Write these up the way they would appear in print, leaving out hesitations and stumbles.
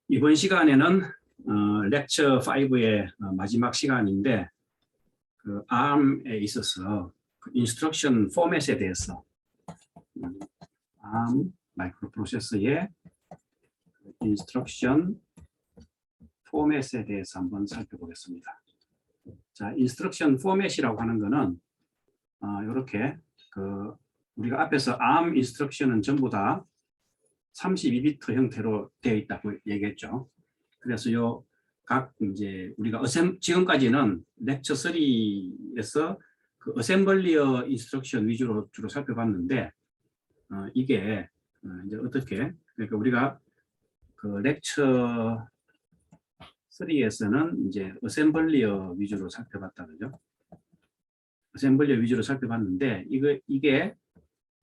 이번 시간에는 렉처 5의 마지막 시간인데 그 ARM에 있어서 그 인스트럭션 포맷에 대해서 ARM 마이크로 프로세서의 인스트럭션 포맷에 대해서 한번 살펴보겠습니다. 자, 인스트럭션 포맷이라고 하는 거는 이렇게 우리가 앞에서 ARM 인스트럭션은 전부 다 32비트 형태로 되어 있다고 얘기했죠. 그래서 이제 우리가 지금까지는 렉처 3에서 그 어셈블리어 인스트럭션 위주로 주로 살펴봤는데 이게 이제 어떻게 그러니까 우리가 그 렉처 3에서는 이제 어셈블리어 위주로 살펴봤다 그죠? 어셈블리어 위주로 살펴봤는데 이게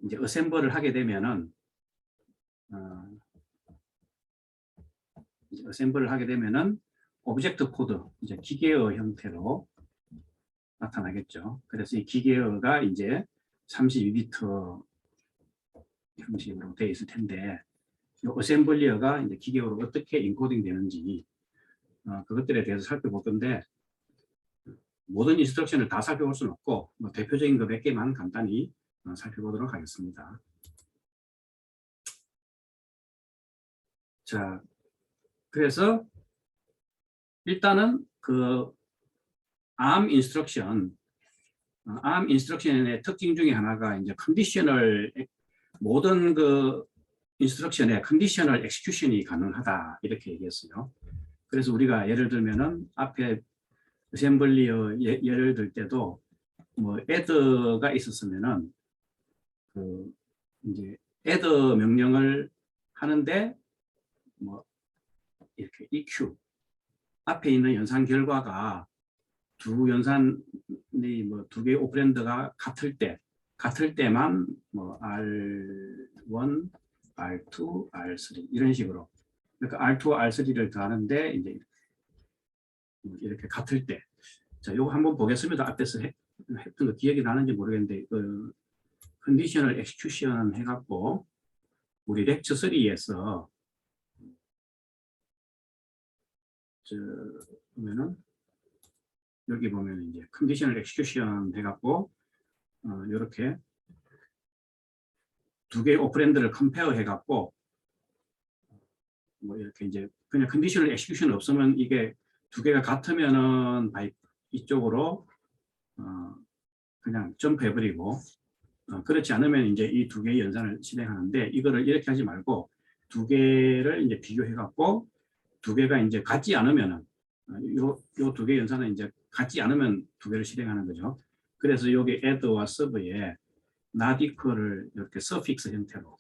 이제 어셈블을 하게 되면은 어셈블을 하게 되면은 오브젝트 코드, 이제 기계어 형태로 나타나겠죠. 그래서 이 기계어가 이제 32비트 형식으로 되어 있을 텐데, 이 어셈블리어가 이제 기계어로 어떻게 인코딩 되는지 그것들에 대해서 살펴볼 건데, 모든 인스트럭션을 다 살펴볼 수는 없고, 대표적인 거 몇 개만 간단히 살펴보도록 하겠습니다. 자, 그래서 일단은 그 ARM 인스트럭션의 특징 중에 하나가 이제 모든 그 인스트럭션에 컨디셔널 엑스큐션이 가능하다 이렇게 얘기했어요. 그래서 우리가 예를 들면은 앞에 어셈블리어 예를 들 때도 뭐 add가 있었으면은 그 이제 add 명령을 하는데 뭐 이렇게 eq 앞에 있는 연산 결과가 두 연산이 뭐 두 개의 오퍼랜드가 같을 때만 뭐 R1, R2, R3 이런 식으로 그러니까 R2와 R3를 더하는데 이제 이렇게 같을 때 자, 요거 한번 보겠습니다. 앞에서 했던 거 기억이 나는지 모르겠는데 컨디셔널 엑스큐션 해갖고 우리 렉처 3에서 보면은 여기 보면 이제 컨디셔널 엑스큐션 해갖고 이렇게 두 개의 오퍼랜드를 컴페어 해갖고 뭐 이렇게 이제 그냥 컨디셔널 엑스큐션 없으면 이게 두 개가 같으면은 이쪽으로 그냥 점프해버리고 그렇지 않으면 이제 이 두 개의 연산을 실행하는데 이거를 이렇게 하지 말고 두 개를 이제 비교해갖고 두 개가 이제 같지 않으면은 요 두 개 연산은 이제 같지 않으면 두 개를 실행하는 거죠. 그래서 여기 add와 sub에 not equal을 이렇게 suffix 형태로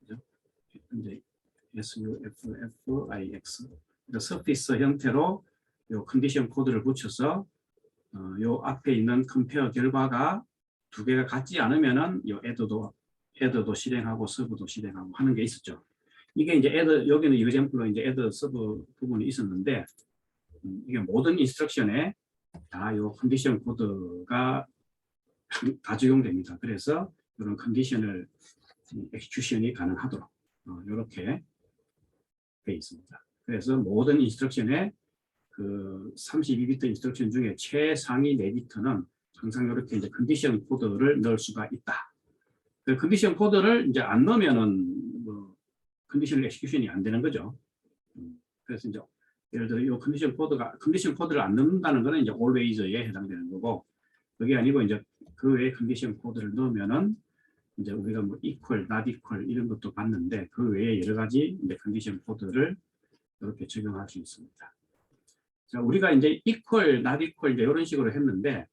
그죠? 이제 suffix suffix 형태로 요 컨디션 코드를 붙여서 요 앞에 있는 컴페어 결과가 두 개가 같지 않으면은 요 add도 실행하고 sub도 실행하고 하는 게 있었죠. 이게 이제 여기는 example로 이제 add, sub 부분이 있었는데 이게 모든 인스트럭션에 다 요 컨디션 코드가 다 적용됩니다. 그래서 이런 컨디셔널 엑스큐션이 가능하도록 이렇게 되어 있습니다. 그래서 모든 인스트럭션에 그 32비트 인스트럭션 중에 최상위 4비트는 항상 이렇게 이제 컨디션 코드를 넣을 수가 있다. 그 컨디션 코드를 이제 안 넣으면은 뭐 컨디셔널 엑스큐션이 안 되는 거죠. 그래서 이제 예를 들어 이 컨디션 코드를 안 넣는다는 거는 이제 always에 해당되는 거고 그게 아니고 이제 그 외에 컨디션 코드를 넣으면은 이제 우리가 뭐 equal, not equal 이런 것도 봤는데 그 외에 여러 가지 이제 컨디션 코드를 이렇게 적용할 수 있습니다. 자, 우리가 이제 equal, not equal 이제 이런 식으로 했는데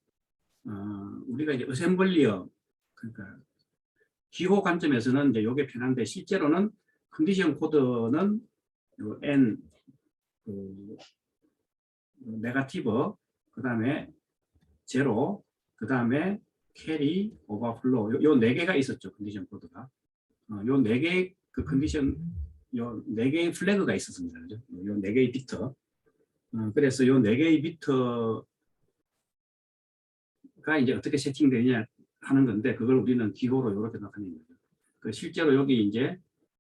우리가 이제 어셈블리어 그러니까 기호 관점에서는 이제 이게 편한데 실제로는 컨디션 코드는 요 n 네거티브 그다음에 제로 그다음에 캐리 오버플로우 요 4개가 있었죠. 컨디션 코드가 요 4개의 그 컨디션 요 4개의 플래그가 있었습니다. 그죠? 요 4개의 비트 그래서 요 4개의 비트가 이제 어떻게 세팅되느냐 하는 건데 그걸 우리는 기호로 이렇게 나타냅니다. 그 실제로 여기 이제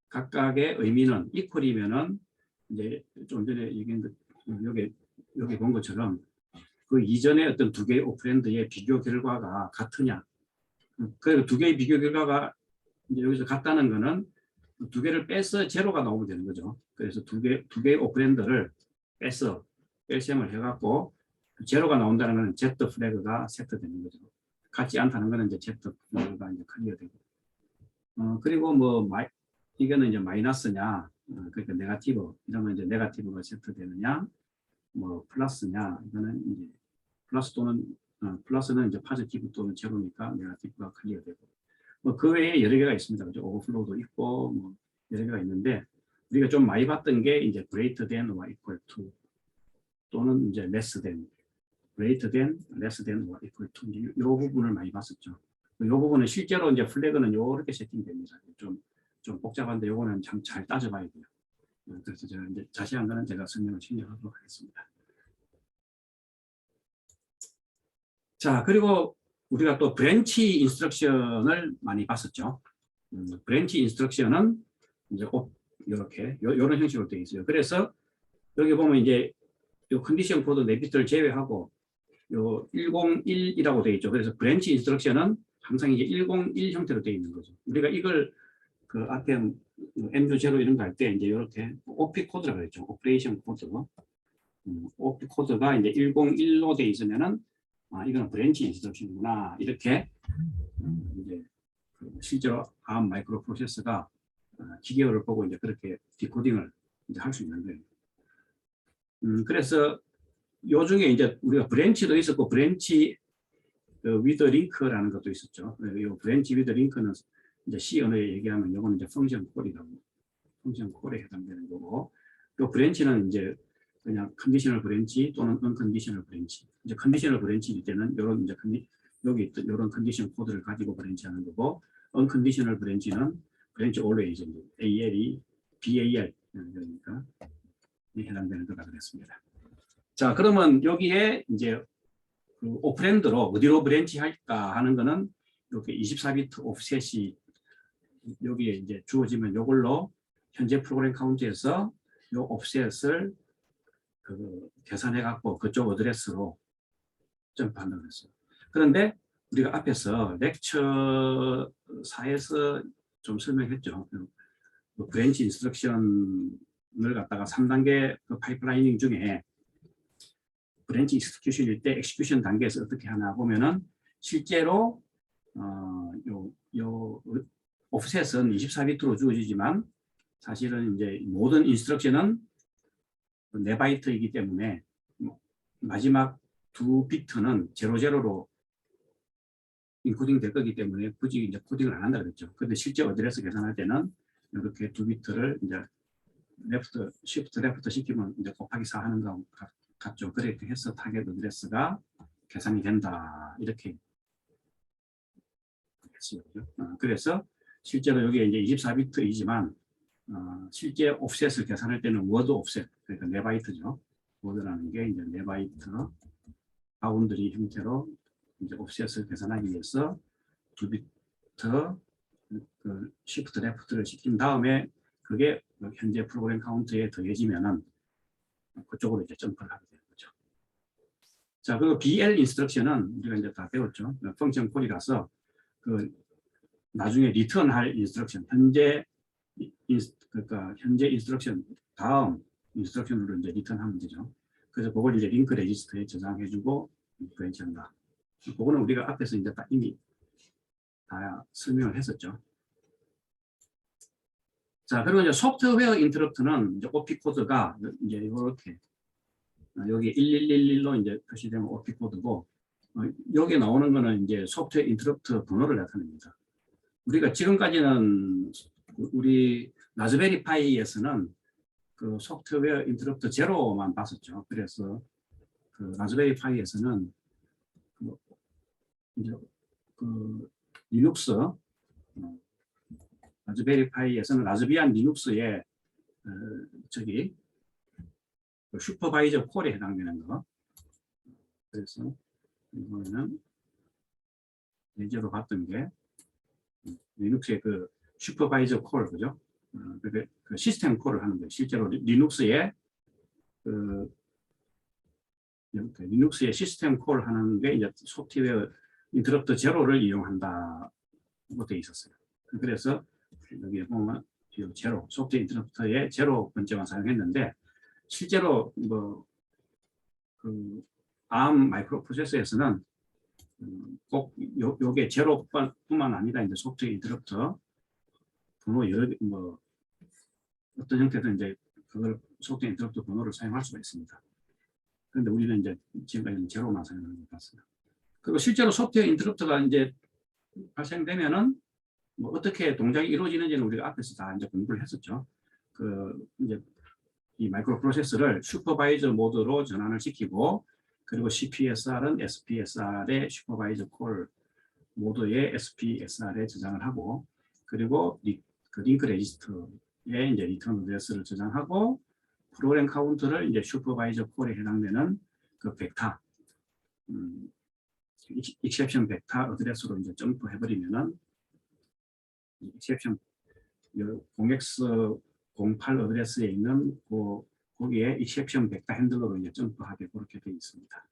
각각의 의미는 equal이면은 이제 좀 전에 얘기했는데 여기 본 것처럼 그 이전에 어떤 두 개의 오퍼랜드의 비교 결과가 같으냐. 그 두 개의 비교 결과가 이제 여기서 같다는 거는 두 개를 빼서 제로가 나오면 되는 거죠. 그래서 두 개의 오퍼랜드를 빼서 뺄셈을 해갖고 제로가 나온다는 것은 Z 플래그가 세트되는 거죠. 같지 않다는 것은 이제 Z 플래그가 이제 클리어 되고. 그리고 뭐 이거는 이제 마이너스냐, 그러니까 네거티브 이러면 이제 네거티브가 세트되느냐, 뭐 플러스냐, 이거는 이제 플러스 또는 플러스는 이제 파지티브 또는 제로니까 네거티브가 클리어 되고. 뭐 그 외에 여러 개가 있습니다. 그죠? 오버플로우도 있고 뭐 여러 개가 있는데 우리가 좀 많이 봤던 게 이제 greater than or equal to 또는 이제 less than, greater than, less than or equal to 이 부분을 많이 봤었죠. 이 부분은 실제로 이제 플래그는 이렇게 세팅됩니다. 좀 복잡한데 이거는 참 잘 따져봐야 돼요. 그래서 제가 이제 자세한 거는 제가 설명을 진행하도록 하겠습니다. 자, 그리고 우리가 또 브랜치 인스트럭션을 많이 봤었죠. 브랜치 인스트럭션은 이제 이렇게 이런 형식으로 되어 있어요. 그래서 여기 보면 이제 요 컨디션 코드 4비트를 제외하고 요 101이라고 되어 있죠. 그래서 브랜치 인스트럭션은 항상 이제 101 형태로 되어 있는 거죠. 우리가 이걸 그 앞에 M0 이런 거 할 때 이제 이렇게 OP 코드라고 했죠. 오퍼레이션 코드. OP 코드가 이제 101로 되어 있으면은 이거는 브랜치 인스트럭션이구나. 이렇게 이제 실제로 ARM 마이크로 프로세서가 기계어를 보고 이제 그렇게 디코딩을 이제 할 수 있는 거예요. 그래서 요 중에 이제 우리가 브랜치도 있었고 브랜치 위드 링크라는 것도 있었죠. 이 브랜치 위드 링크는 이제 C 언어에 얘기하면 이거는 이제 펑션 콜이라고, 펑션 콜에 해당되는 거고, 요 브랜치는 이제 그냥 컨디셔널 브랜치 또는 언컨디셔널 브랜치. 이제 컨디셔널 브랜치일 때는 이런 이제 여기 있던 이런 컨디션 코드를 가지고 브랜치하는 거고, 언컨디셔널 브랜치는 브랜치 always AL이 BAL 그러니까 해당되는 거가 그랬습니다. 자, 그러면 여기에 이제 그 오퍼랜드로 어디로 브랜치 할까 하는 거는 이렇게 24비트 오프셋이 여기에 이제 주어지면 이걸로 현재 프로그램 카운트에서 이 오프셋을 계산해 갖고 그쪽 어드레스로 점프한다고 했어요. 그런데 우리가 앞에서 렉처 4에서 좀 설명했죠. 그 브랜치 인스트럭션을 갖다가 3단계 그 파이프라이닝 중에 브랜치 익스큐션일 때 엑스큐션 단계에서 어떻게 하나 보면은 실제로 요 오프셋은 24비트로 주어지지만 사실은 이제 모든 인스트럭션은 4바이트이기 때문에 마지막 2비트는 00로 인코딩 될 거기 때문에 굳이 이제 코딩을 안 한다 그랬죠. 근데 실제 어드레스 계산할 때는 이렇게 2비트를 이제 레프트, 시프트 레프트 시키면 이제 곱하기 4 하는 거 같죠. 그렇게 해서 타겟 어드레스가 계산이 된다. 이렇게 했어요. 그래서 실제로 여기 이제 24비트이지만 실제 옵셋을 계산할 때는 워드 옵셋, 그러니까 4바이트죠. 워드라는 게 이제 4바이트 바운드리 형태로 이제 옵셋을 계산하기 위해서 2비트 그 시프트 레프트를 시킨 다음에 그게 현재 프로그램 카운트에 더해지면은 그쪽으로 이제 점프를 하게 되는 거죠. 자, 그리고 BL 인스트럭션은 우리가 이제 다 배웠죠. 펑션 콜이라서 그 나중에 리턴할 인스트럭션, 그러니까 현재 인스트럭션 다음 인스트럭션으로 이제 리턴하면 되죠. 그래서 그걸 이제 링크 레지스터에 저장해주고 브랜치한다. 그거는 우리가 앞에서 이제 다 이미 다 설명을 했었죠. 자, 그리고 이제 소프트웨어 인터럽트는 이제 OP 코드가 이제 이렇게 여기 1111로 이제 표시되는 OP 코드고 여기 나오는 거는 이제 소프트웨어 인터럽트 번호를 나타냅니다. 우리가 지금까지는 우리 라즈베리 파이에서는 그 소프트웨어 인터럽트 제로만 봤었죠. 그래서 그 라즈베리 파이에서는 이제 그 리눅스 라즈베리 파이에서는 라즈비안 리눅스의 저기 그 슈퍼바이저 콜에 해당되는 거. 그래서 이거는 예제로 봤던 게 리눅스의 그 슈퍼바이저 콜, 그죠? 그 시스템 콜을 하는 거예요. 실제로 리눅스에 리눅스의 시스템 콜을 하는 게 이제 소프트웨어 인터럽트 제로를 이용한다고 되어 있었어요. 그래서 여기 보면 제로 소프트웨어 인터럽트의 제로 번째만 사용했는데 실제로 그 ARM 마이크로 프로세서에서는 꼭 요게 제로뿐만 아니라 이제 소프트웨어 인터럽트 번호 여러 어떤 형태든 이제 그걸 소프트웨어 인터럽트 번호를 사용할 수가 있습니다. 그런데 우리는 이제 지금까지는 제로만 사용하는 것 같습니다. 그리고 실제로 소프트웨어 인터럽트가 이제 발생되면은 어떻게 동작이 이루어지는지는 우리가 앞에서 다 이제 공부를 했었죠. 이제 이 마이크로 프로세서를 슈퍼바이저 모드로 전환을 시키고, 그리고 CPSR은 SPSR의 슈퍼바이저 콜 모드의 SPSR에 저장을 하고, 그리고 그 링크 레지스터에 이제 리턴 어드레스를 저장하고, 프로그램 카운트를 이제 슈퍼바이저 콜에 해당되는 그 벡터, 익셉션 벡터 어드레스로 이제 점프해버리면은, 익셉션 0x08 어드레스에 있는 거기에 익셉션 벡터 핸들러로 이제 점프하게 그렇게 되어 있습니다.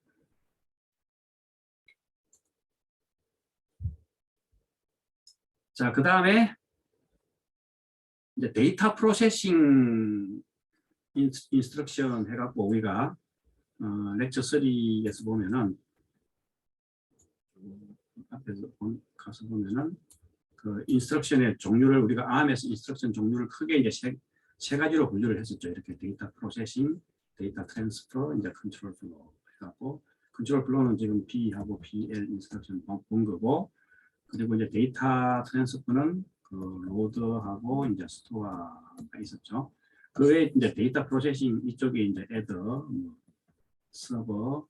자, 그 다음에 이제 데이터 프로세싱 인스트럭션 해갖고 우리가 렉처 3에서 보면은 앞에서 가서 보면은 그 인스트럭션의 종류를 우리가 ARM에서 인스트럭션 종류를 크게 이제 세 가지로 분류를 했었죠. 이렇게 데이터 프로세싱, 데이터 트랜스퍼, 이제 컨트롤 플로우 해갖고, 컨트롤 플로우는 지금 B하고 PL 인스트럭션 본 거고, 그리고 이제 데이터 트랜스퍼는 그 로드하고 이제 스토어가 있었죠. 그 외에 이제 데이터 프로세싱 이쪽에 이제 애더, 서버,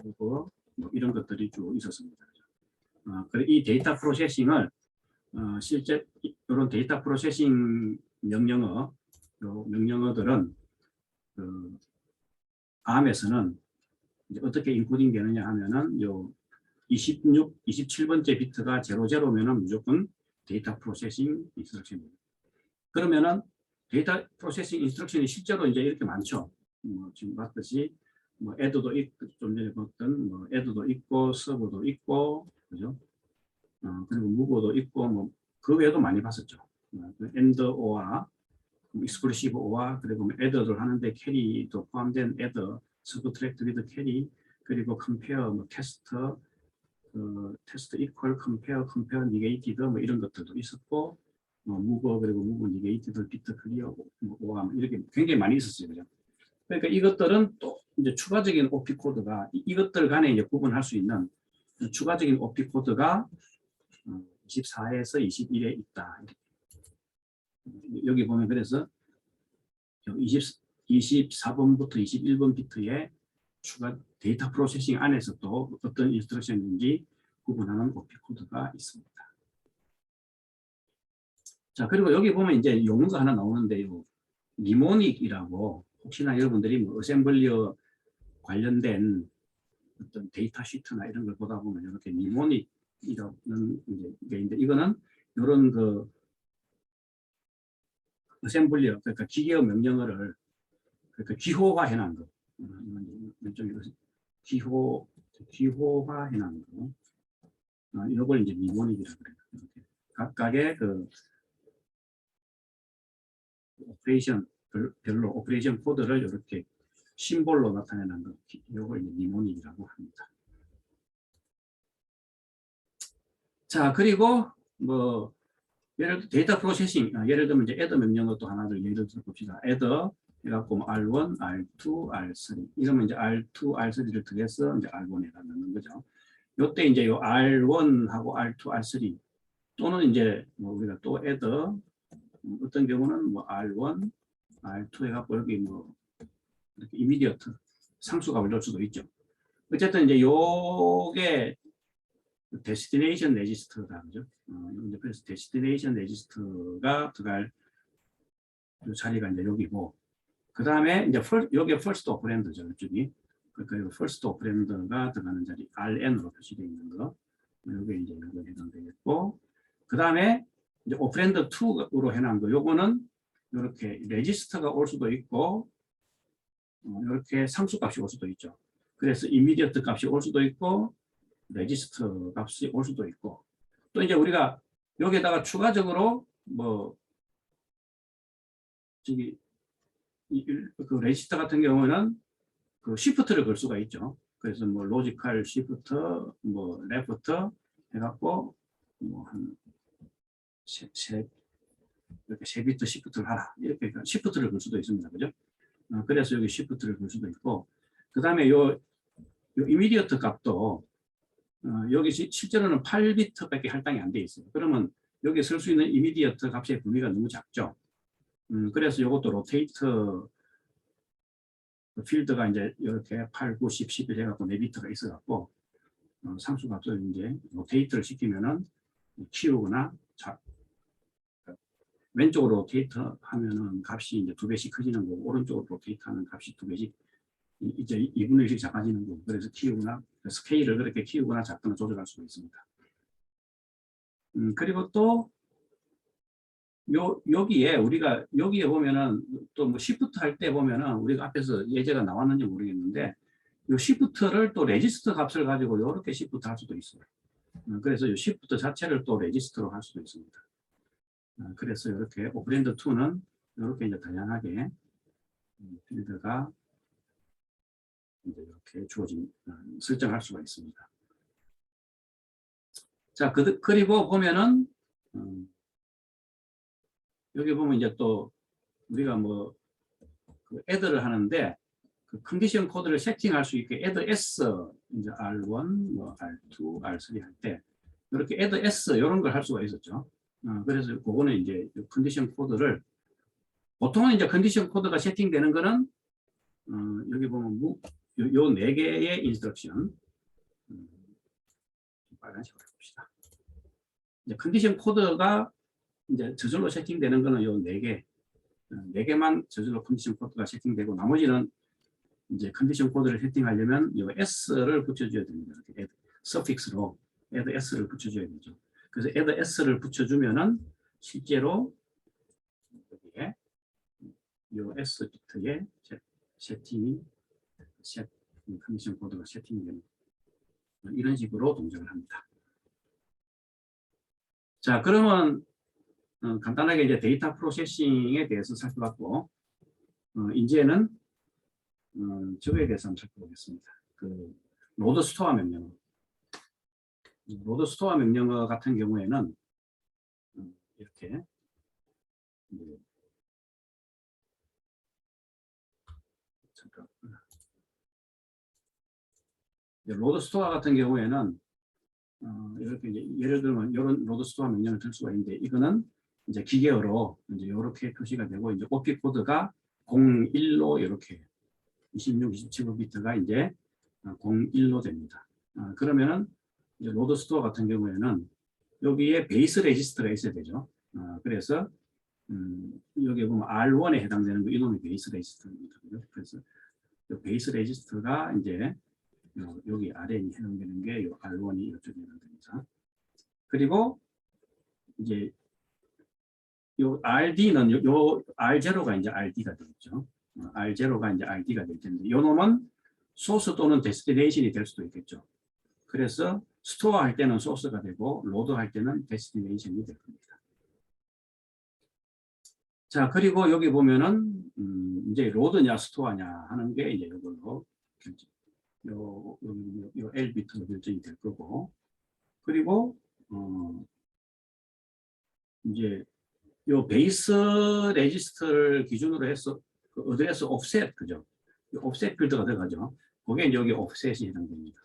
오버 이런 것들이 쭉 있었습니다. 이 데이터 프로세싱을 실제 이런 데이터 프로세싱 명령어들은 그 ARM에서는 이제 어떻게 인코딩 되느냐 하면은 27번째 비트가 00면은 무조건 데이터 프로세싱 인스트럭션입니다. 그러면은 데이터 프로세싱 인스트럭션이 실제로 이제 이렇게 많죠. 지금 봤듯이 애드도 있고, 좀 전에 봤던 애드도 있고, 서버도 있고, 그죠? 그리고 무버도 있고, 그 외에도 많이 봤었죠. 엔더O와 익스클루시브 오와, 그리고 애더를 하는데 캐리도 포함된 애더, 서브트랙트 위드 캐리, 그리고 컴페어, 테스트, 테스트 이퀄, 컴페어 니게이티드 이런 것들도 있었고, 무버, 그리고 무버 니게이티드, 비트 클리어, 오와 이렇게 굉장히 많이 있었어요. 그죠? 그러니까 이것들은 또 이제 추가적인 OP 코드가 이것들 간에 이제 구분할 수 있는 추가적인 OP 코드가 24에서 21에 있다. 여기 보면 그래서 24번부터 21번 비트에 추가 데이터 프로세싱 안에서 또 어떤 인스트럭션인지 구분하는 OP 코드가 있습니다. 자, 그리고 여기 보면 이제 용어가 하나 나오는데요. 니모닉이라고, 혹시나 여러분들이 어셈블리어 관련된 어떤 데이터 시트나 이런 걸 보다 보면 이렇게 니모닉이라는 게 있는데, 이거는 이런 그 어셈블리어, 그러니까 기계어 명령어를 그러니까 기호화 해놓은 거, 기호화 해놓은 거, 이걸 이제 니모닉이라고 그래요. 각각의 그 오퍼레이션 별로 오퍼레이션 코드를 이렇게 심볼로 나타내는 거, 이걸 이제 니모닉이라고 합니다. 자, 그리고 예를 들어 데이터 프로세싱, 예를 들면 이제 애더 명령어도 하나를 예를 들어 봅시다. 애더 해갖고 R1, R2, R3 이러면 이제 R2, R3를 더해서 이제 R1에다 넣는 거죠. 요때 이제 요 R1하고 R2, R3 또는 이제 우리가 또 애더 어떤 경우는 R1, R2 해갖고 여기 이렇게 이미디어트 상수가 올릴 수도 있죠. 어쨌든 이제 요게 데스티네이션 레지스터다, 그죠? 그래서 데스티네이션 레지스터가 들어갈 자리가 이제 여기고, 그 다음에 이제 여기에 first 오퍼랜드죠, 이쪽이. 그러니까 first 오퍼랜드가 들어가는 자리 RN으로 표시되어 있는 거, 여기 이제 여기 해당되겠고, 그 다음에 이제 오퍼랜드 2로 해놓은 거, 요거는 이렇게 레지스터가 올 수도 있고, 이렇게 상수값이 올 수도 있죠. 그래서 이미디어트 값이 올 수도 있고, 레지스터 값이 올 수도 있고, 또 이제 우리가 여기에다가 추가적으로 뭐 저기 그 레지스터 같은 경우는 그 시프트를 걸 수가 있죠. 그래서 뭐 로지컬 시프트, 뭐 레프트 해갖고 뭐한 이렇게 세 비트 시프트를 하라, 이렇게 시프트를 걸 수도 있습니다. 그죠? 그래서 여기 시프트를 걸 수도 있고, 그 다음에 요 이미디어트 값도 여기 실제로는 8비트밖에 할당이 안 돼 있어요. 그러면 여기 쓸 수 있는 이미디어트 값의 범위가 너무 작죠. 그래서 이것도 로테이트 필드가 이제 이렇게 8, 9, 10, 11 해갖고 4비트가 있어갖고 상수 값을 이제 로테이트를 시키면은 키우거나 왼쪽으로 로테이트 하면은 값이 이제 2배씩 커지는 거고, 오른쪽으로 로테이트 하면 값이 2배씩 이제 2분의 1씩 작아지는 거고, 그래서 키우거나 스케일을 그렇게 키우거나 작거나 조절할 수가 있습니다. 그리고 또 여기에 우리가 여기에 보면은 또 뭐 시프트 할 때 보면은 우리가 앞에서 예제가 나왔는지 모르겠는데, 이 시프트를 또 레지스터 값을 가지고 이렇게 시프트 할 수도 있어요. 그래서 이 시프트 자체를 또 레지스터로 할 수도 있습니다. 그래서 이렇게 오퍼랜드 2는 이렇게 이제 다양하게 필드가 이제 이렇게 주어진 설정할 수가 있습니다. 자, 그리고 보면은 여기 보면 이제 또 우리가 뭐 그 애드를 하는데, 그 컨디션 코드를 세팅할 수 있게 애드 S 이제 R1, 뭐 R2, R3 할 때 이렇게 애드 S 이런 걸 할 수가 있었죠. 그래서 그거는 이제 컨디션 코드를, 보통은 이제 컨디션 코드가 세팅되는 거는 여기 보면 요 4개의 인스트럭션, 빨간색으로 해봅시다. 이제 컨디션 코드가 이제 저절로 세팅되는 거는 요 4개만 저절로 컨디션 코드가 세팅되고, 나머지는 이제 컨디션 코드를 세팅하려면 요 S를 붙여줘야 됩니다. 이렇게 add, 서픽스로 add S를 붙여줘야 되죠. 그래서 add S를 붙여주면은 실제로 여기에 요 S 비트에 컨디션 코드가 세팅되는 이런 식으로 동작을 합니다. 자, 그러면 간단하게 이제 데이터 프로세싱에 대해서 살펴봤고, 이제는 저거에 대해서 한번 살펴보겠습니다. 그 로드 스토어 명령어. 로드 스토어 명령어 같은 경우에는 이렇게 로드 스토어 같은 경우에는 이렇게 이제 예를 들면 이런 로드 스토어 명령을 들 수가 있는데, 이거는 이제 기계어로 이제 이렇게 표시가 되고, 이제 OP 코드가 01로 이렇게 26, 27비트가 이제 01로 됩니다. 그러면은 이제 로드 스토어 같은 경우에는 여기에 베이스 레지스터가 있어야 되죠. 그래서 여기 보면 R1에 해당되는 거, 이놈이 베이스 레지스터입니다. 그래서 베이스 레지스터가 이제 여기 RN이 해당되는 게 요 R1이 이쪽에 해당됩니다. 그리고 이제 요 RD는 요 R0가 이제 RD가 되겠죠. R0가 이제 RD가 될 텐데, 요 놈은 소스 또는 데스티네이션이 될 수도 있겠죠. 그래서 스토어 할 때는 소스가 되고, 로드 할 때는 데스티네이션이 될 겁니다. 자, 그리고 여기 보면은 이제 로드냐 스토어냐 하는 게 이제 이걸로 요 L 비트로 결정이 될 거고, 그리고 이제 요 베이스 레지스터를 기준으로 해서 그 어드레스 옵셋, 그죠? 옵셋 필드가 들어가죠. 그게 이제 여기 옵셋이 해당됩니다.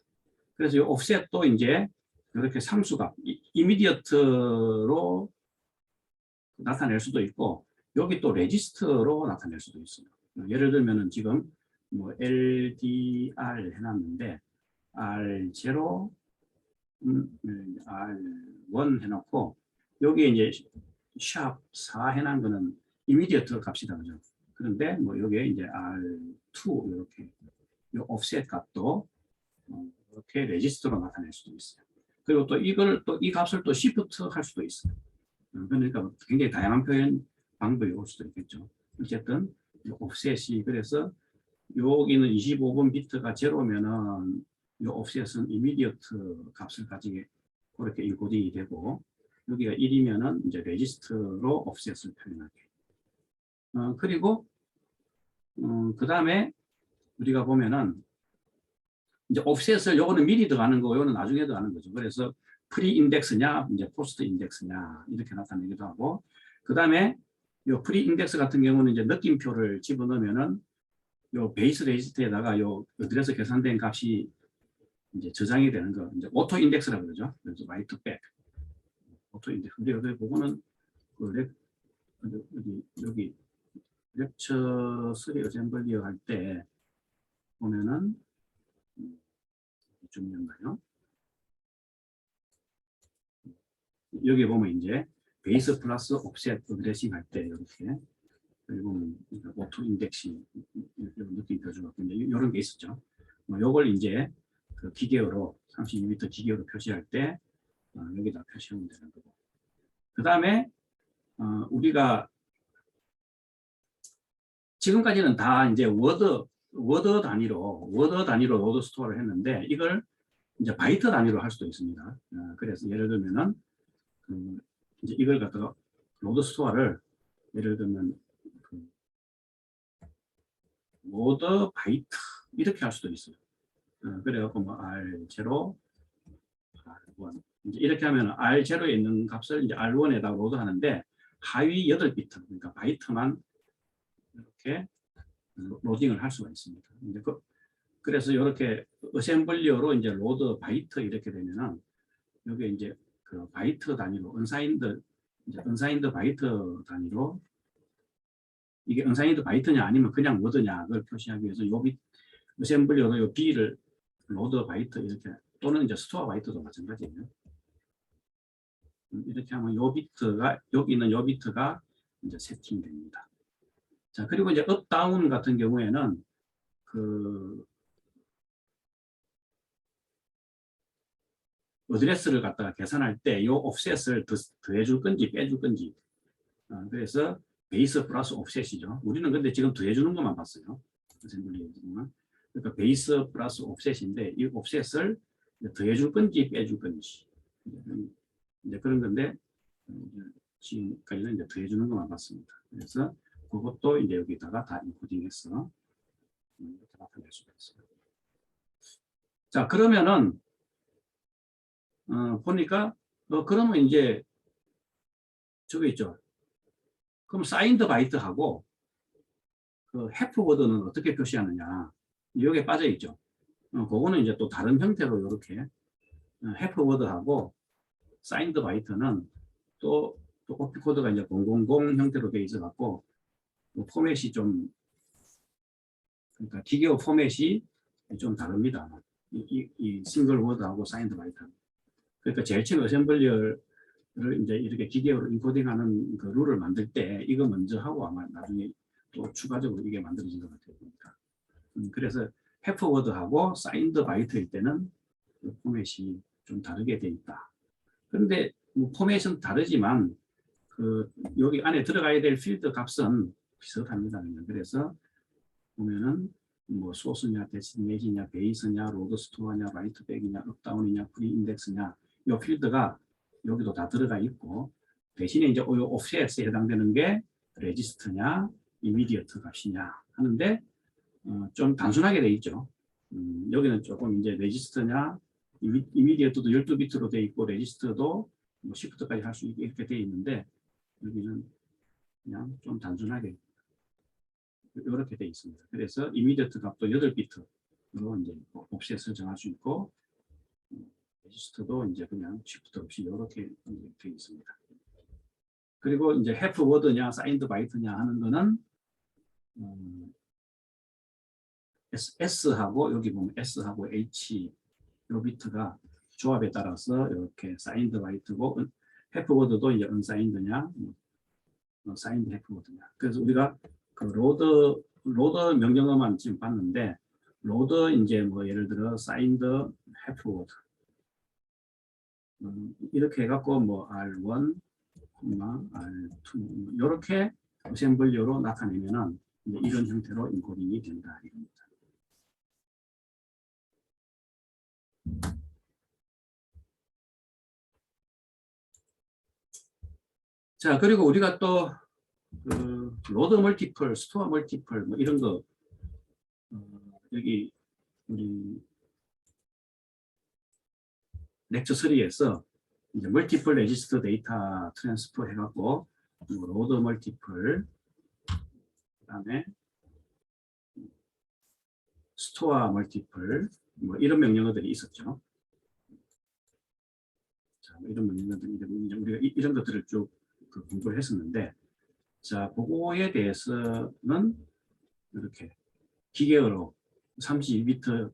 그래서 이 옵셋도 이제 이렇게 상수값, 이미디어트로 나타낼 수도 있고, 여기 또 레지스터로 나타낼 수도 있어요. 예를 들면은 지금 뭐 LDR 해놨는데, R0, R1 해놓고, 여기에 이제 샵4 해놓은 거는 이미디어트 값이다, 그죠? 그런데 뭐 여기에 이제 R2 이렇게 이 옵셋 값도 이렇게 레지스터로 나타낼 수도 있어요. 그리고 또 이걸 또 이 값을 또 시프트 할 수도 있어요. 그러니까 굉장히 다양한 표현 방법이 올 수도 있겠죠. 어쨌든 옵셋이 그래서 여기는 25번 비트가 제로면은 이 옵셋은 이미디어트 값을 가지게 그렇게 인코딩이 되고 여기가 1이면은 이제 레지스트로 옵셋을 표현하게. 그리고 그 다음에 우리가 보면은 이제 옵셋을 요거는 미리 들어가는 거고 요거는 나중에 들어가는 거죠. 그래서 프리 인덱스냐 이제 포스트 인덱스냐 이렇게 나타내기도 하고 그 다음에 요 프리 인덱스 같은 경우는 이제 느낌표를 집어넣으면은 요 베이스 레지스트에다가 요 어드레스 계산된 값이 이제 저장이 되는 거 이제 오토 인덱스라고 그러죠. 그래서 라이트 백 오토 인덱스. 근데 여기 보고는 그 여기 렉처 3 어셈블리어 할 때 보면은 중요한가요? 여기 보면 이제 베이스 플러스 옵셋 어드레싱 할 때 이렇게 그리고 오토 인덱싱 느낌 표주가 이런 게 있었죠. 요걸 이제 그 기계어로 32비트 기계어로 표시할 때 여기다 표시하면 되는 거고. 그 다음에 우리가 지금까지는 다 이제 워드 단위로 로드 스토어를 했는데 이걸 이제 바이트 단위로 할 수도 있습니다. 그래서 예를 들면은 이제 이걸 갖다가 로드 스토어를 예를 들면 로드 바이트 이렇게 할 수도 있어요. 그래갖고 뭐 R0, R1 이제 이렇게 하면 R0에 있는 값을 이제 R1에다가 로드하는데 하위 8비트 그러니까 바이트만 이렇게 로딩을 할 수가 있습니다. 이제 그래서 이렇게 어셈블리어로 이제 로드 바이트 이렇게 되면은 여기 이제 그 바이트 단위로 언사인드 바이트 단위로 이게 언사인드 바이트냐 아니면 그냥 워드냐 그걸 표시하기 위해서 요 어셈블리어로 요 B를 로드 바이트 이렇게 또는 이제 스토어 바이트도 마찬가지예요. 이렇게 하면 요 비트가 여기 있는 요 비트가 이제 세팅됩니다. 자 그리고 이제 업 다운 같은 경우에는 그 어드레스를 갖다가 계산할 때 이 옵셋을 더해줄 건지 빼줄 건지 그래서 베이스 플러스 옵셋이죠. 우리는 근데 지금 더해주는 것만 봤어요. 그러니까 베이스 플러스 옵셋인데 이 옵셋을 더해줄 건지 빼줄 건지 이제 그런 건데 지금까지는 이제 더해주는 것만 봤습니다. 그래서 그것도 이제 여기다가 다 인코딩해서 이렇게 나타낼 수가 있어요. 자 그러면은 보니까 그러면 이제 저기 있죠. 그럼 사인드 바이트하고 그 해프 워드는 어떻게 표시하느냐 여기에 빠져 있죠. 그거는 이제 또 다른 형태로 이렇게 해프 워드하고 사인드 바이트는 또 코피 코드가 이제 000 형태로 되어 있어 갖고 포맷이 좀 그러니까 기계어 포맷이 좀 다릅니다. 이 싱글 워드하고 사인드 바이트. 그러니까 제일 처음 어셈블리어를 이제 이렇게 기계어로 인코딩하는 그 룰을 만들 때 이거 먼저 하고 아마 나중에 또 추가적으로 이게 만들어진 것 같아요. 그러니까. 그래서 해프워드하고 사인드 바이트일 때는 그 포맷이 좀 다르게 돼 있다. 그런데 뭐 포맷은 다르지만 그 여기 안에 들어가야 될 필드 값은 비슷합니다. 그래서 보면은 뭐 소스냐, 데스티네이션이냐, 베이스냐, 로드 스토어냐, 라이트 백이냐, 업다운이냐, 프리 인덱스냐 이 필드가 여기도 다 들어가 있고 대신에 이제 옵셋에 해당되는 게 레지스트냐, 이미디어트 값이냐 하는데 좀 단순하게 돼 있죠. 여기는 조금 이제 레지스트냐, 이미디어트도 12비트로 돼 있고 레지스트도 뭐 시프트까지 할 수 있게 이렇게 돼 있는데 여기는 그냥 좀 단순하게 이렇게 돼 있습니다. 그래서 이미디어트 값도 8비트로 이제 옵셋을 정할 수 있고 레지스트도 이제 그냥 시프트 없이 이렇게 되어 있습니다. 그리고 이제 해프 워드냐 사인드 바이트냐 하는 거는 S하고 여기 보면 S하고 H 요 비트가 조합에 따라서 이렇게 사인드 바이트고 해프 워드도 이제 언사인드냐 사인드 해프 워드냐. 그래서 우리가 그 로드 명령어만 지금 봤는데 로드 이제 뭐 예를 들어 사인드 해프 워드 이렇게 해갖고 뭐 R1, R2 이렇게 어셈블리로 나타내면은 이런 형태로 인코딩이 된다 이겁니다. 자, 그리고 우리가 또 로드 멀티플, 스토어 멀티플 뭐 이런 거 여기 우리 렉처 3에서 이제 멀티플 레지스터 데이터 트랜스퍼 해갖고 뭐 로드 멀티플 그다음에 스토어 멀티플 뭐 이런 명령어들이 있었죠. 자, 뭐 이런 명령어들 우리가 이런 것들을 쭉 공부를 했었는데, 자, 그거에 대해서는 이렇게 기계어로 32비트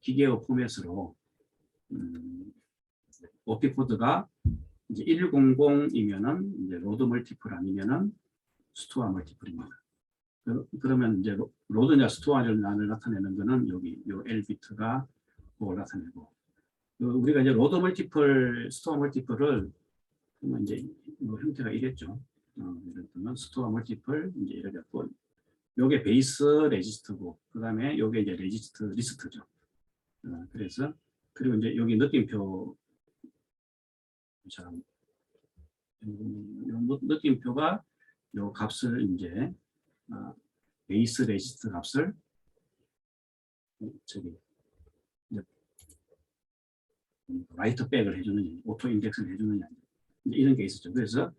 기계어 포맷으로 OP 코드가 이제 100이면은 이제 로드 멀티플 아니면은 스토어 멀티플입니다. 그러면 이제 로드냐 스토어를 나타내는 거는 여기 요 L비트가 그걸 나타내고, 우리가 이제 로드 멀티플, 스토어 멀티플을 이제 뭐 형태가 이랬죠. 예를 들면 스토어 멀티플 이제 이래갖고 요게 베이스 레지스터고 그다음에 요게 이제 레지스터 리스트죠. 그래서 그리고 이제 여기 느낌표 자, 느낌표가 요 값을 이제 베이스 레지스터 값을 저기 이제 라이트 백을 해주느냐, 오토 인덱스를 해주느냐 이런 게 있었죠. 그래서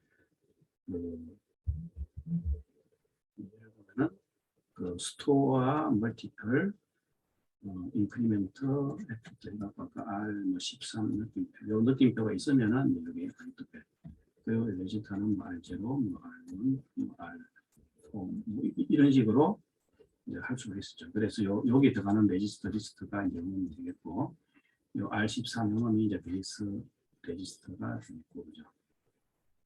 그 스토어 멀티플 인크리멘트 R13 느낌표, 요 느낌표가 있으면은 여기 라이트 백, 그리고 레지스터는 뭐 R0, 뭐 R1, 뭐 R4 뭐 이런 식으로 할 수가 있었죠. 그래서 여기 들어가는 레지스터 리스트가 이제 응원이 되겠고, 요 R13 응원이 이제 베이스 레지스터가 되겠고, 그죠?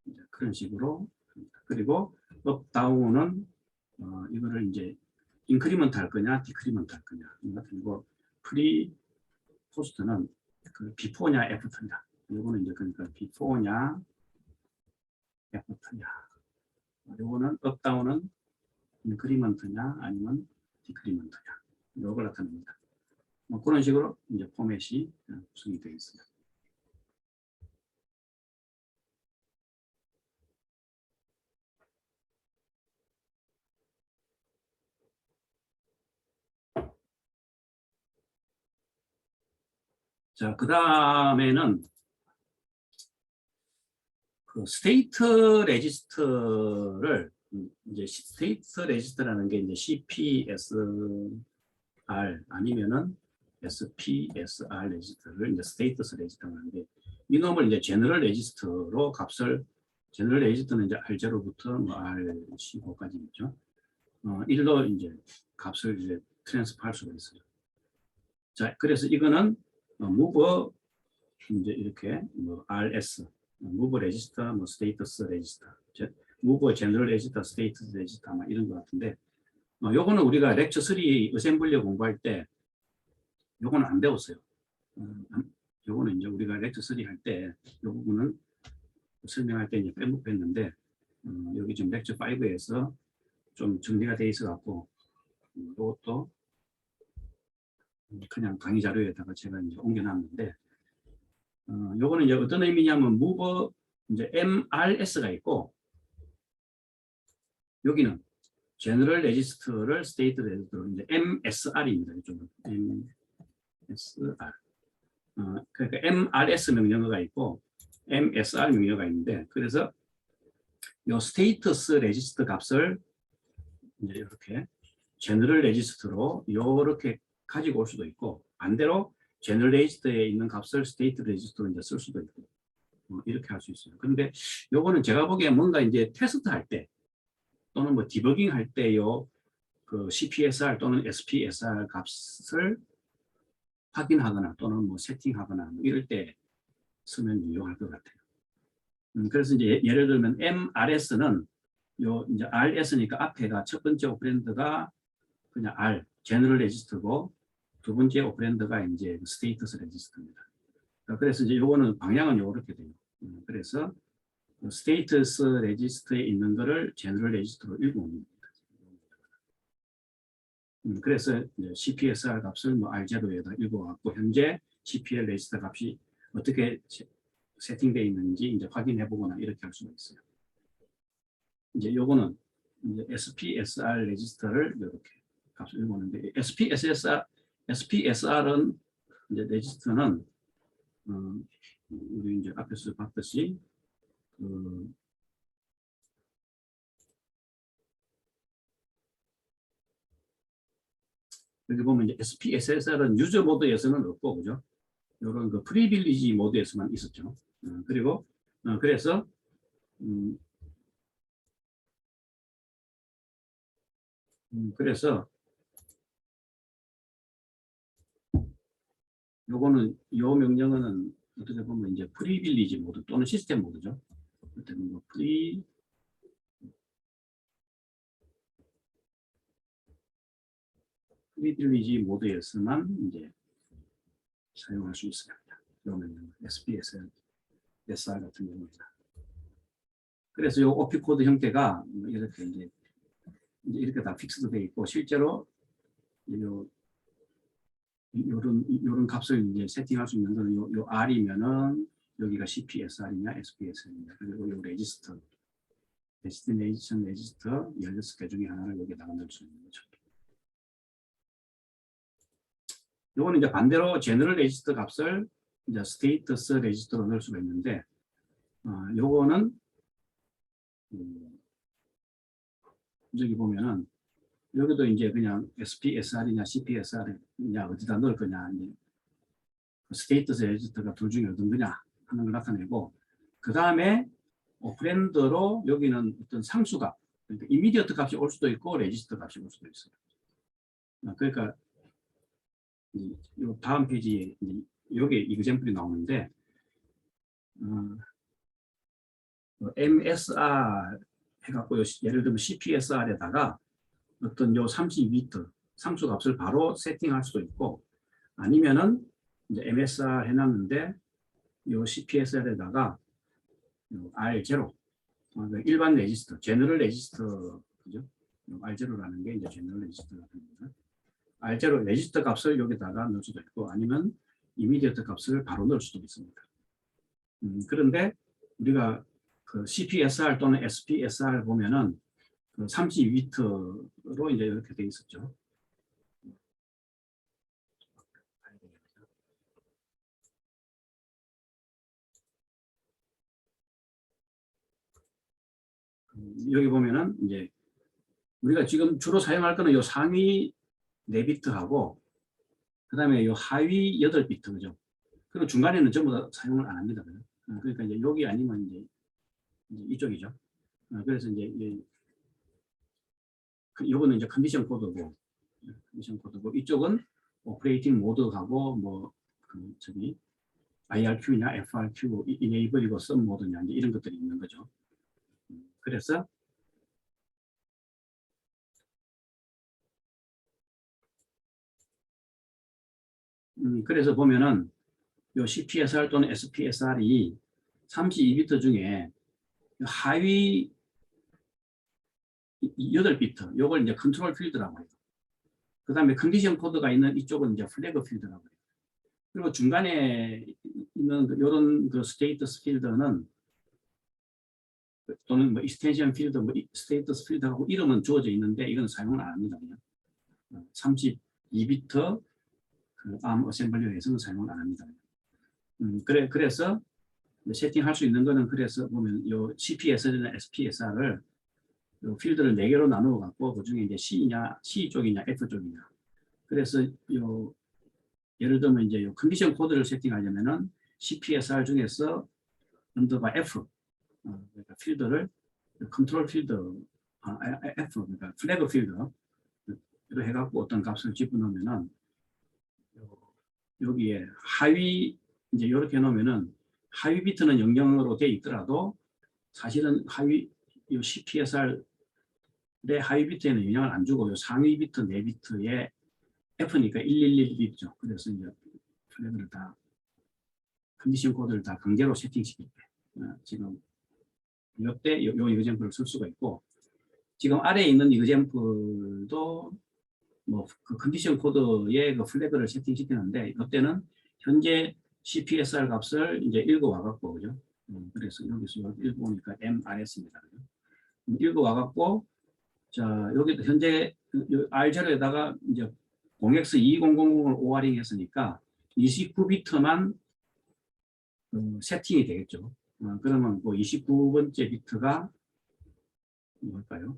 이제 그런 식으로. 그리고 업 다운은 이거를 이제 인크리먼트 할 거냐, 디크리먼트 할 거냐. 그리고 프리 포스트는 그 비포냐, 애프터냐. 이거는 이제 그러니까 비포냐, 애프터냐. 이거는 업 다운은 인크리먼트냐 아니면 디크리먼트냐. 이걸 나타냅니다. 뭐 그런 식으로 이제 포맷이 구성이 되어 있습니다. 자, 그 다음에는 그 스테이트 레지스터를 이제 스테이트 레지스터라는 게 이제 CPSR 아니면은 SPSR 레지스터를 이제 스테이터스 레지스터라고 하는데, 이놈을 이제 제너럴 레지스터로 값을, 제너럴 레지스터는 이제 R0부터 뭐 R15까지 있죠. 일로 이제 값을 이제 트랜스퍼할 수가 있어요. 자, 그래서 이거는 move 이제 이렇게 뭐 RS, move register, 뭐 status register, move general register, status register 막 이런 것 같은데, 요거는 우리가 렉처 3 어셈블리 공부할 때 요거는 안 배웠어요. 요거는 이제 우리가 렉처 3 할 때 요 부분은 설명할 때 이제 빼먹었는데, 여기 지금 렉처 5에서 좀 정리가 돼 있어 갖고 이것도 그냥 강의 자료에다가 제가 이제 옮겨놨는데, 요거는 이제 어떤 의미냐면 move 이제 MRS가 있고, 여기는 general register를 state register로 이제 MSR입니다. 이쪽은 MSR. 그러니까 MRS 명령어가 있고 MSR 명령어가 있는데, 그래서 요 status register 값을 이제 이렇게 general register로 이렇게 가지고 올 수도 있고, 반대로 general register에 있는 값을 state register로 이제 쓸 수도 있고, 이렇게 할 수 있어요. 그런데 요거는 제가 보기에 뭔가 이제 테스트 할 때 또는 뭐 디버깅 할 때요, 그 CPSR 또는 SPSR 값을 확인하거나 또는 뭐 세팅하거나 뭐 이럴 때 쓰면 유용할 것 같아요. 그래서 이제 예를 들면 MRS는 요 이제 RS니까 앞에가 첫 번째 오퍼랜드가 그냥 R, 제너럴 레지스터고 두 번째 오퍼랜드가 이제 스테이터스 레지스터입니다. 그래서 이제 요거는 방향은 요렇게 돼요. 그래서 스테이터스 레지스터에 있는 거를 제너럴 레지스터로 읽어옵니다. 그래서 CPSR 값을 뭐 R0에다 읽어갖고 현재 CPL 레지스터 값이 어떻게 세팅되어 있는지 이제 확인해 보거나 이렇게 할 수가 있어요. 이제 요거는 이제 SPSR 레지스터를 이렇게 값을 읽어오는데 SPSR은 이제 레지스터는 우리 이제 앞에서 봤듯이 여기 보면 이제 SPSR은 유저 모드에서는 없고, 그죠? 이런 그 프리빌리지 모드에서만 있었죠. 그리고 그래서 그래서 요거는 요 명령어는 어떻게 보면 이제 프리빌리지 모드 또는 시스템 모드죠. 뭐 프리빌리지 모드에서만 이제 사용할 수 있습니다. 요 명령어 SPSR 같은 경우는. 그래서 요 OP 코드 형태가 이렇게 이제 이렇게 다 픽스드 되어 있고 실제로 요런 값을 이제 세팅할 수 있는 거는 요 R이면은 여기가 CPSR이냐 SPSR이냐 그리고 요 레지스터 데스티네이션 레지스터 16개 중에 하나를 여기다가 넣을 수 있는 거죠. 요거는 이제 반대로 제너럴 레지스터 값을 이제 스테이터스 레지스터로 넣을 수가 있는데 요거는 여기 보면은 여기도 이제 그냥 SPSR이냐 CPSR이냐 어디다 넣을 거냐 이제 스테이터스 레지스터가 둘 중에 어떤 거냐 하는 걸 나타내고 그 다음에 오퍼랜드로 여기는 어떤 상수값 그러니까 이미디어트 값이 올 수도 있고 레지스터 값이 올 수도 있어요. 그러니까 이 다음 페이지에 여기 이그젬플이 나오는데 MSR 해갖고 예를 들면 CPSR에다가 어떤 요 32비트 상수값을 바로 세팅할 수도 있고 아니면은 이제 MSR 해놨는데 요 CPSR에다가 R0 일반 레지스터, 제너럴 레지스터 그죠? R0라는 게 이제 제너럴 레지스터 같은 거죠. R0 레지스터 값을 여기다가 넣을 수도 있고 아니면 이미디어트 값을 바로 넣을 수도 있습니다. 그런데 우리가 그 CPSR 또는 SPSR 보면은 그 32비트로 이제 이렇게 돼 있었죠. 여기 보면은 이제 우리가 지금 주로 사용할 거는 요 상위 4비트하고 그 다음에 요 하위 8비트 그죠? 그리고 중간에는 전부 다 사용을 안 합니다. 그러니까 이제 여기 아니면 이제 이쪽이죠. 그래서 이제 요거는 이제 컨디션 코드고 이쪽은 오퍼레이팅 모드하고 그 저기 IRQ냐 FRQ 이네이블이고 썸 모드냐 이제 이런 것들이 있는 거죠. 그래서 그래서 보면은 요 CPSR 또는 SPSR이 32비트 중에 하위 8비트 요걸 이제 컨트롤 필드라고 해요. 그 다음에 컨디션 코드가 있는 이쪽은 이제 플래그 필드라고 해요. 그리고 중간에 있는 이런 그 스테이터스 필드는 또는 뭐 익스텐션 필드, 뭐 스테이터스 필드하고 이름은 주어져 있는데 이건 사용을 안 합니다. 그냥 32비트 그 ARM 어셈블리에서는 사용을 안 합니다. 그래서 세팅할 수 있는 거는 그래서 보면 요 CPSR이나 SPSR을 요 필드를 4개로 나누어 갖고 그 중에 이제 C 쪽이냐 F 쪽이냐. 그래서 요 예를 들면 이제 요 컨디션 코드를 세팅하려면은 CPSR 중에서 언더바 F 그러니까 필드를 컨트롤 필드 F 그러니까 플래그 필드로 해갖고 어떤 값을 집어넣으면은 여기에 하위 이제 이렇게 해놓으면은 하위 비트는 00으로 돼 있더라도 사실은 하위 이 CPSR의 하위 비트에는 영향을 안 주고 요 상위 비트 4비트에 F니까 111이죠. 그래서 이제 플래그를 다 컨디션 코드를 다 강제로 세팅시킬 때 지금 이때 요 example을 쓸 수가 있고, 지금 아래에 있는 example도 뭐 그 컨디션 코드의 그 플래그를 세팅시키는데, 이때는 현재 CPSR 값을 이제 읽어와갖고, 그죠? 그래서 여기서 읽어보니까 MRS입니다. 읽어와갖고, 자, 여기도 현재 R0에다가 이제 0x2000을 오어링 했으니까 29비트만 세팅이 되겠죠. 그러면 뭐 29번째 비트가 뭘까요?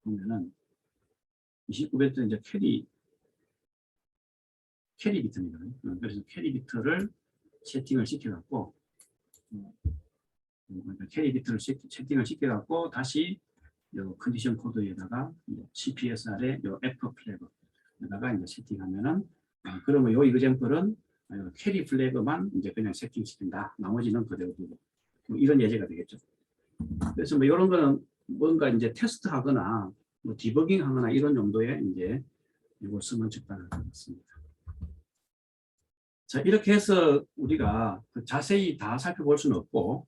보면은 29비트 이제 캐리 비트입니다. 그래서 캐리 비트를 세팅을 시켜갖고, 캐리 비트를 세팅을 시켜갖고 다시 요 컨디션 코드에다가 CPSR의 요 F 플래그에다가 이제 세팅하면은, 그러면 요 example은 캐리 플래그만 이제 그냥 세팅시킨다. 나머지는 그대로 두고, 뭐 이런 예제가 되겠죠. 그래서 뭐 이런 거는 뭔가 이제 테스트하거나 뭐 디버깅하거나 이런 용도에 이제 이걸 쓰면 적당할 것 같습니다. 자, 이렇게 해서 우리가 자세히 다 살펴볼 수는 없고,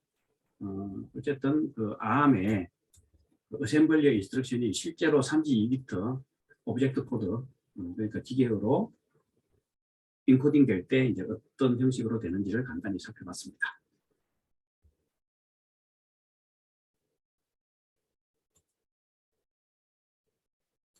어쨌든 그 ARM의 어셈블리 인스트럭션이 실제로 32비트 오브젝트 코드, 그러니까 기계로 인코딩 될 때 이제 어떤 형식으로 되는지를 간단히 살펴봤습니다.